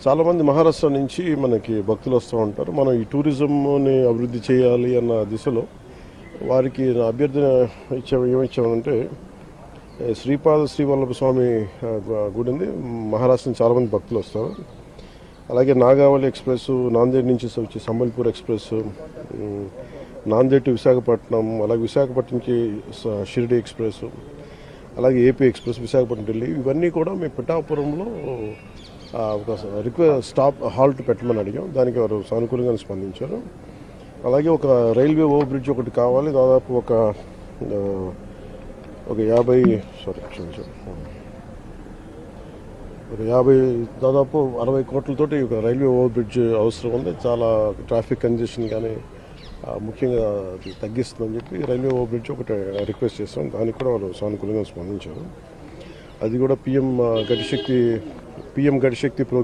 చాలామంది మహారాష్ట్ర నుంచి మనకి భక్తులు వస్తూ ఉంటారు. మనం ఈ టూరిజంని అభివృద్ధి చేయాలి అన్న దిశలో వారికి నా అభ్యర్థన ఏమిచ్చామంటే శ్రీపాద శ్రీవల్లభ స్వామి గుడి ఉంది. మహారాష్ట్ర నుంచి చాలామంది భక్తులు వస్తారు. అలాగే నాగావళి ఎక్స్ప్రెస్, నాందేడ్ నుంచి వచ్చే సంబల్పూర్ ఎక్స్ప్రెస్, నాందేడ్ టు విశాఖపట్నం, అలాగే విశాఖపట్నం నుంచి షిరిడి ఎక్స్ప్రెస్, అలాగే ఏపీ ఎక్స్ప్రెస్ విశాఖపట్నం ఢిల్లీ, ఇవన్నీ కూడా మేము పిఠాపురంలో ఒక హాల్ట్ పెట్టమని అడిగాం. దానికి వారు సానుకూలంగా స్పందించారు. అలాగే ఒక రైల్వే ఓవర్ బ్రిడ్జ్ ఒకటి కావాలి. దాదాపు ఒక 60 కోట్లతోటి ఒక రైల్వే ఓవర్ బ్రిడ్జ్ అవసరం ఉంది. చాలా ట్రాఫిక్ కంజెషన్ కానీ ముఖ్యంగా అది తగ్గిస్తుందని చెప్పి రైల్వే ఓవర్ బ్రిడ్జ్ ఒకటి రిక్వెస్ట్ చేస్తాం. దానికి కూడా వాళ్ళు సానుకూలంగా స్పందించారు. అది కూడా పిఎం గతిశక్తి ప్రోగ్రాం